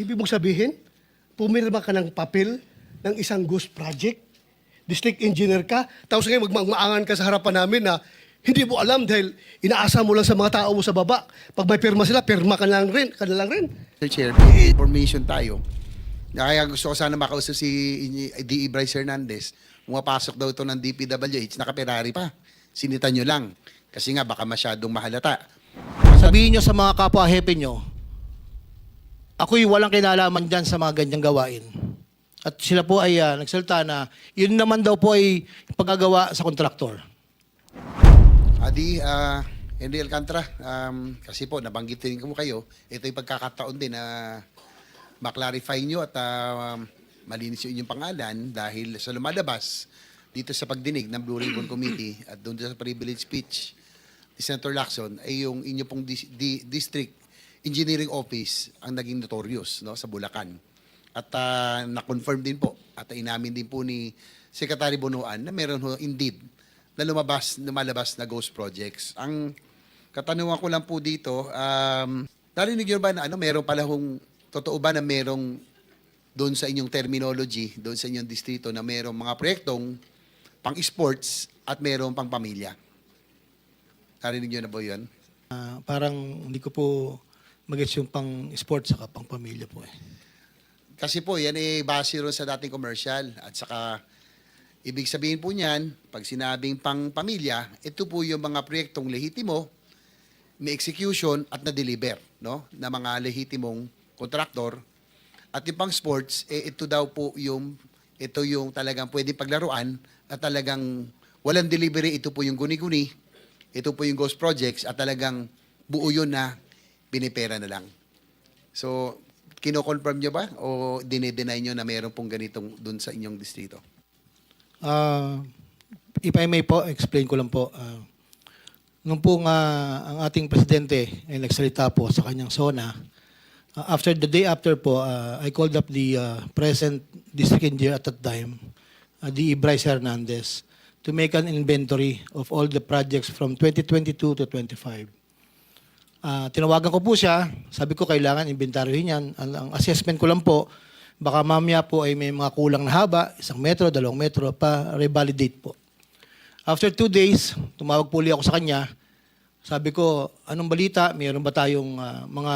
Ibig mong sabihin, pumirma ka ng papel ng isang ghost project, district engineer ka, tapos ngayon magmaangan ka sa harapan namin na hindi mo alam dahil inaasa mo lang sa mga tao mo sa baba. Pag may pirma sila, pirma ka lang rin. Mr. Chair, may information tayo. Kaya gusto ko sana makausap si D.E. Bryce Hernandez. Pumapasok daw ito ng DPWH, naka-Ferrari pa. Sinita nyo lang. Kasi nga baka masyadong mahalata. Sabihin nyo sa mga kapwa-hepe nyo, ako'y walang kinalaman dyan sa mga ganyang gawain. At sila po ay nagsalita na yun naman daw po ay paggagawa sa kontraktor. Adi, Henry Alcantara, kasi po nabanggitin ko kayo, ito yung pagkakataon din na maklarify nyo at malinis yung inyong pangalan dahil sa lumalabas dito sa pagdinig ng Blue Ribbon Committee at doon sa privilege speech ni Senator Lacson ay yung inyo pong District Engineering Office ang naging notorious, no, sa Bulacan. At na-confirm din po at inamin din po ni Secretary Bonoan na meron ho indeed na lumalabas na ghost projects. Ang katanungan ko lang po dito, narinig nyo ba na meron pala totoo ba na merong doon sa inyong terminology, doon sa inyong distrito na merong mga proyektong pang-sports at merong pang-pamilya? Narinig nyo na ba yun? Parang hindi ko po mag-gets yung pang-sports saka pang-pamilya po eh. Kasi po, yan base ron sa dating commercial at saka ibig sabihin po niyan, pag sinabing pang-pamilya, ito po yung mga proyektong lehitimo, may execution at na-deliver, no, na mga lehitimong kontraktor. At yung pang-sports, ito daw po ito yung talagang pwedeng paglaruan at talagang walang delivery, ito po yung guni-guni, ito po yung ghost projects at talagang buo yun na pinipera na lang. So, kino-confirm nyo ba o dinideny nyo na meron pong ganitong dun sa inyong distrito? If I may po, explain ko lang po. Nung po nga ang ating presidente ay nagsalita po sa kanyang SONA, after the day after po, I called up the present district engineer at that time, D.E. Bryce Hernandez, to make an inventory of all the projects from 2022 to 25. Tinawagan ko po siya, sabi ko kailangan inventaryohin yan. Ang assessment ko lang po, baka mamaya po ay may mga kulang na haba, 1 metro, 2 metro, pa revalidate po. After 2 days, tumawag po ulit ako sa kanya. Sabi ko, anong balita? Mayroon ba tayong mga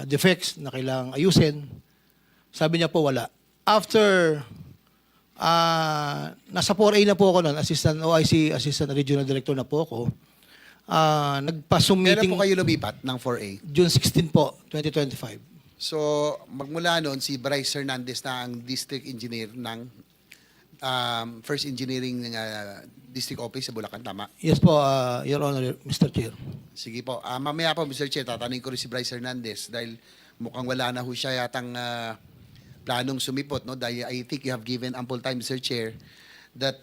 defects na kailangang ayusin? Sabi niya po, wala. After, nasa 4A na po ako noon, Assistant OIC, Assistant Regional Director na po ako, nagpa-Zoom Kailan meeting. po kayo lumipat ng 4A? June 16 po, 2025. So, magmula noon, si Bryce Hernandez na ang district engineer ng First Engineering District Office sa Bulacan, tama? Yes po, Your Honor, Mr. Chair. Sige po. Mamaya po, Mr. Chair, tatanungin ko rin si Bryce Hernandez dahil mukhang wala na ho siya yatang planong sumipot, no? Dahil I think you have given ample time, Mr. Chair, that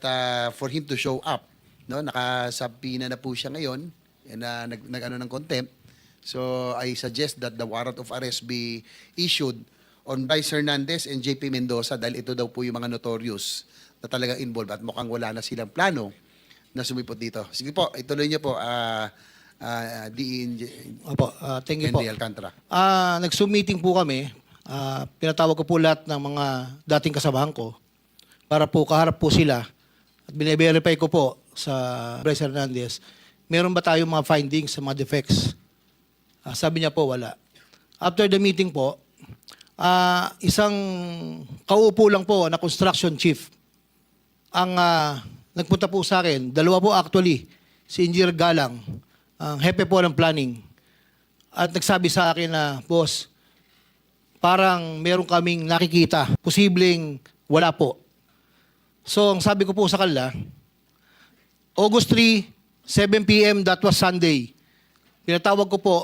for him to show up, no? Nakasabina na po siya ngayon na nag-ano ng contempt. So I suggest that the warrant of arrest be issued on Bryce Hernandez and JP Mendoza dahil ito daw po yung mga notorious na talagang involved at mukhang wala na silang plano na sumipot dito. Sige po, ituloy niyo po, Opo, thank you po. Henry Alcantara. Nag-Zoom meeting po kami. Pinatawag ko po lahat ng mga dating kasamahan ko para po kaharap po sila at bine-verify ko po sa Bryce Hernandez, meron ba tayong mga findings sa mga defects? Sabi niya po, wala. After the meeting po, isang kauupo lang po na construction chief ang nagpunta po sa akin. 2 po actually, si Engineer Galang, ang hepe po ng planning. At nagsabi sa akin na, boss, parang meron kaming nakikita. Posibleng wala po. So, ang sabi ko po sa kanila, August 3, 7 p.m., that was Sunday. Pinatawag ko po,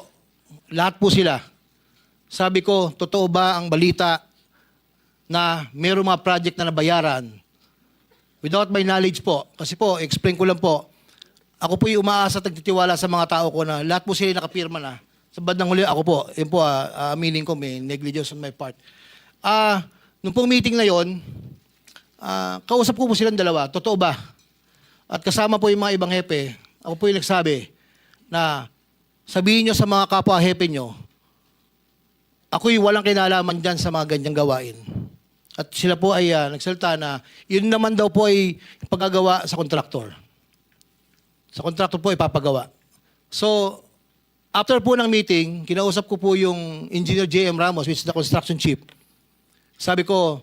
lahat po sila. Sabi ko, totoo ba ang balita na mayroong mga project na nabayaran? Without my knowledge po. Kasi po, explain ko lang po, ako po yung umaasa at nagtitiwala sa mga tao ko na lahat po sila nakapirma na. Sa bandang huli, ako po, yun po, aminin ko, may negligence on my part. Nung pong meeting na yon, kausap ko po silang dalawa, totoo ba? At kasama po yung mga ibang hepe, ako po yung nagsabi na sabihin nyo sa mga kapwa hepe nyo, ako'y walang kinalaman dyan sa mga ganyang gawain. At sila po ay nagsalita na yun naman daw po ay paggagawa sa kontraktor. Sa kontraktor po ipapagawa. So, after po ng meeting, kinausap ko po yung Engineer J.M. Ramos, which is the construction chief. Sabi ko,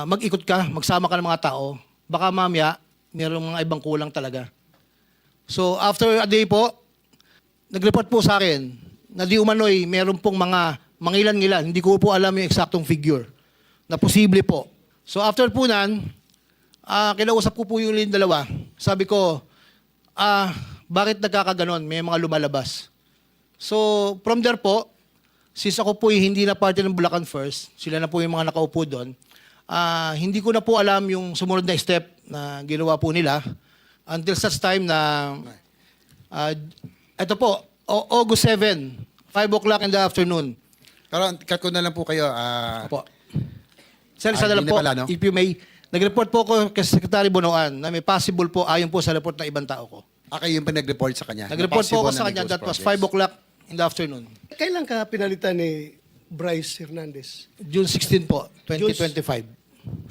mag-ikot ka, magsama ka ng mga tao. Baka mamaya, mayroong mga ibang kulang talaga. So, after a day po, nag-report po sa akin na di umano'y meron pong mga mangilan-ngilan. Hindi ko po alam yung eksaktong figure na posible po. So, after po nan, kinausap ko po yung dalawa. Sabi ko, bakit nagkakaganon? May mga lumalabas. So, from there po, since ako po hindi na parte ng Bulacan First, sila na po yung mga nakaupo doon, hindi ko na po alam yung sumunod na step na ginawa po nila until such time na, ito po, August 7, 5 o'clock in the afternoon. Pero cut ko na lang po kayo. Opo. Sir, isa na lang hindi po, pala, no? if you may, nag-report po ko kay Secretary Bonoan na may possible po ayon po sa report ng ibang tao ko. Kayo yung pa nag-report sa kanya. Nag-report po Possible ako sa na kanya, may that ghost was projects. 5 o'clock in the afternoon. Kailan ka pinalitan ni Bryce Hernandez? June 16 po, 2025.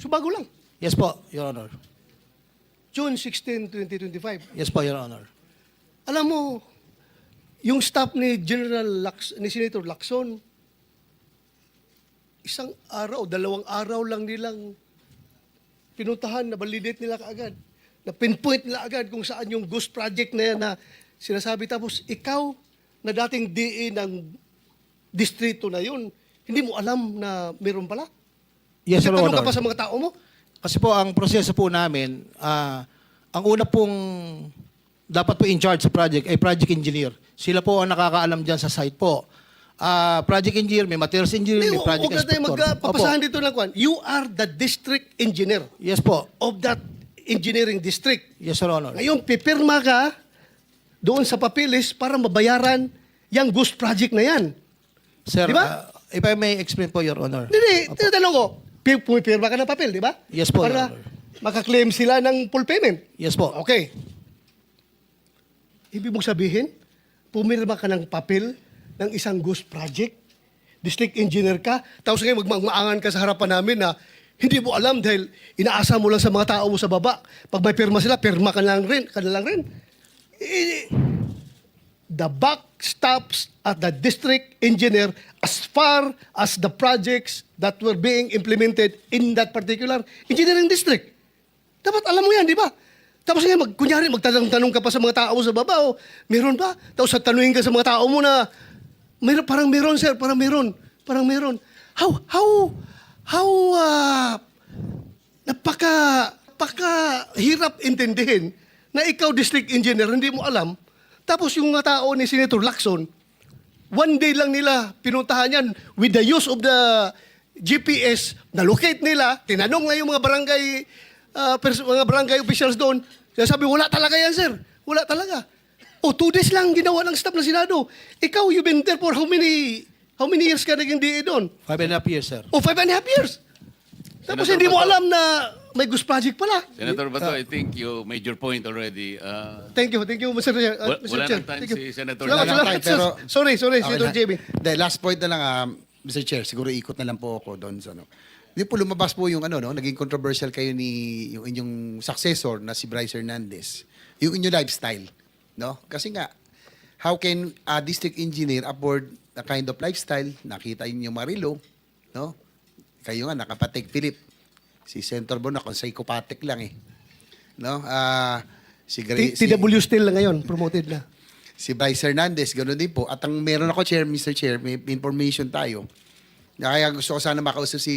So bago lang. Yes po, Your Honor. June 16, 2025. Yes po, Your Honor. Alam mo, yung staff ni ni Senator Lacson, isang araw, 2 araw lang nilang pinuntahan, na validate nila kaagad. Na pinpoint nila agad kung saan yung ghost project na yan na sinasabi. Tapos ikaw, na dating DE ng distrito na yun, hindi mo alam na meron pala? Yes, Your Tanong Honor. ka pa sa mga tao mo? Kasi po, ang proseso po namin, ang una pong dapat po in charge sa project ay project engineer. Sila po ang nakakaalam dyan sa site po. Project engineer, may materials engineer, may project Huwag na tayo inspector. magpapasahan dito ng kwan. You are the district engineer Yes po. of that engineering district. Yes, Your Honor. Ngayon, pipirma ka doon sa papilis para mabayaran yung ghost project na yan. Sir, Di ba? if I may explain po, Your Honor. Hindi, tinatanong ko, pumipirma ka ng papel, di ba? Yes po, Para Your Honor. makaklaim sila ng full payment. Yes po. Okay. Ibig mong sabihin, pumirma ka ng papel ng isang ghost project, district engineer ka, tapos ngayon magmaangan ka sa harapan namin na hindi mo alam dahil inaasa mo lang sa mga tao mo sa baba. Pag may pirma sila, pirma ka na lang rin. The buck stops at the district engineer as far as the projects that were being implemented in that particular engineering district. Dapat alam mo yan, di ba? Tapos ngayon, kunyari, magtanong ka pa sa mga tao sa baba, o, meron ba? Tapos tanungin ka sa mga tao mo na, parang meron, sir, parang meron. Napaka-hirap intindihin na ikaw, district engineer, hindi mo alam. Tapos yung mga tao ni Senator Lacson, one day lang nila pinuntahan yan with the use of the GPS, na-locate nila, tinanong na yung mga barangay officials doon, sabi, wala talaga yan, sir. Wala talaga. 2 days lang ginawa ng staff ng Senado. Ikaw, you've been there for how many years ka naging DA doon? 5.5 years, sir. 5.5 years. Tapos Senator hindi mo Bato. alam na may ghost project pala. Senator Bato, I think you made your point already. Thank you, Mr. Chair. Mr. Wala Chair. nang time Thank you. si Senator Salamat, Wala nang salamat, time, pero- sir. Sorry, Okay Senator na. JB. The last point na lang, Mr. Chair, siguro ikot na lang po ako doon sa Hindi po lumabas po yung naging controversial kayo ni yung inyong successor na si Bryce Hernandez. Yung inyong lifestyle, no? Kasi nga, how can a district engineer afford a kind of lifestyle? Nakita niyo Marilo, no? Kayo nga, nakapatig Philip. Si Senator Bono, kung psychopathic lang eh. No? TW still na ngayon, promoted na. Si Bryce Hernandez, gano'n din po. At ang meron ako, Mr. Chair, may information tayo. Na kaya gusto ko sana makausap si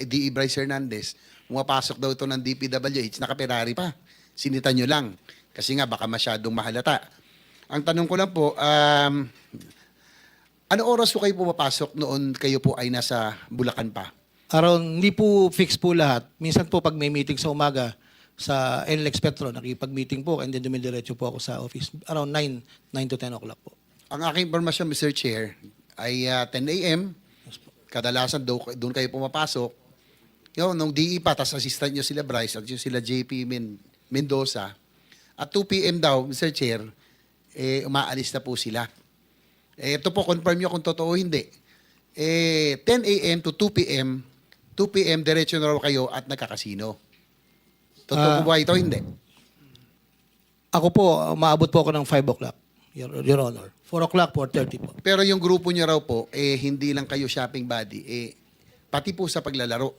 DE Bryce Hernandez. Pumapasok daw ito ng DPWH, naka-Ferrari pa. Sinita nyo lang. Kasi nga, baka masyadong mahalata. Ang tanong ko lang po, ano oras po kayo pumapasok noon kayo po ay nasa Bulacan pa? Hindi po fix po lahat. Minsan po pag may meeting sa umaga sa NLEX Petro, nakipag-meeting po and then dumidiretso po ako sa office. Around 9 to 10 o'clock po. Ang aking informasyon, Mr. Chair, ay 10 a.m. Kadalasan doon kayo pumapasok. Nung DE pa, tas assistant nyo sila Bryce at yung sila JP Mendoza. At 2 p.m. daw, Mr. Chair, umaalis na po sila. Ito po, confirm nyo kung totoo o hindi. 10 a.m. to 2 p.m., 2 p.m. diretso na raw kayo at nagkakasino. Totoo po ba ito? Hindi. Ako po, maabot po ako ng 5 o'clock, Your Honor. 4 o'clock, 4:30 po. Pero yung grupo niyo raw po, hindi lang kayo shopping buddy, pati po sa paglalaro.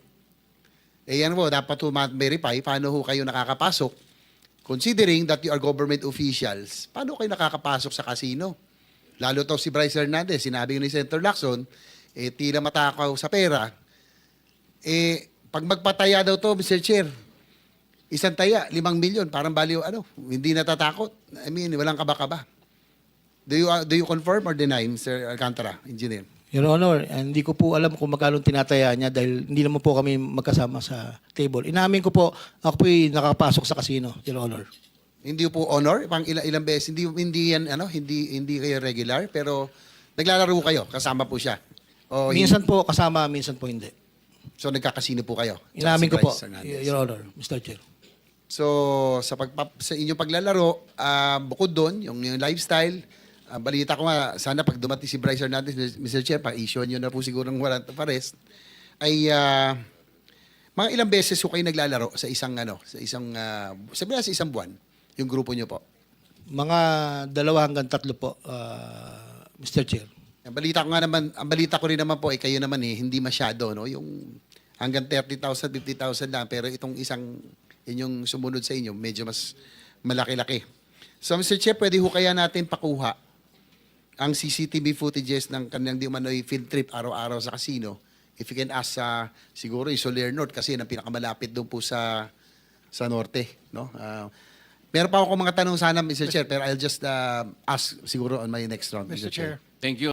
Yan po, dapat po verify paano ho kayo nakakapasok. Considering that you are government officials, paano kayo nakakapasok sa casino? Lalo to si Bryce Hernandez, sinabi ni Senator Lacson, tila matakaw sa pera. Pag magpataya daw to, Mr. Chair, isang taya, 5 milyon, parang baliw, hindi natatakot. I mean, walang kaba-kaba. Do you confirm or deny, Mr. Alcantara, Engineer? Your Honor, hindi ko po alam kung magkano tinataya niya dahil hindi naman po kami magkasama sa table. Inamin ko po, ako po'y nakapasok sa casino, Your Honor. Hindi po honor, pang ilang beses, hindi yan, hindi kayo regular, pero naglalaro kayo, kasama po siya. O Minsan po kasama, minsan po hindi. So nagkakasino po kayo? Inamin ko po, Bryce Hernandez. Your Honor, Mr. Chair. So, sa inyong paglalaro, bukod doon, yung lifestyle, balita ko nga, sana pag dumating si Bryce Hernandez, Mr. Chair, pa-issue nyo na po siguro ng warrant of arrest, ay mga ilang beses ko kayo naglalaro sa isang, sabi sa isang buwan, yung grupo nyo po. Mga 2 hanggang 3 po, Mr. Chair. Ang balita ko rin naman po, kayo naman hindi masyado, no? Yung hanggang 30,000, 50,000 lang, pero itong inyong sumunod sa inyo, medyo mas malaki-laki. So, Mr. Chair, pwede ho kaya natin pakuha ang CCTV footages ng kanilang di umano'y field trip araw-araw sa casino. If you can ask siguro yung Soler North kasi yun ang pinakamalapit doon po sa norte, no? Meron pa ako mga tanong sana, Mr. Chair, pero I'll just ask siguro on my next round, Mr. Chair. Thank you.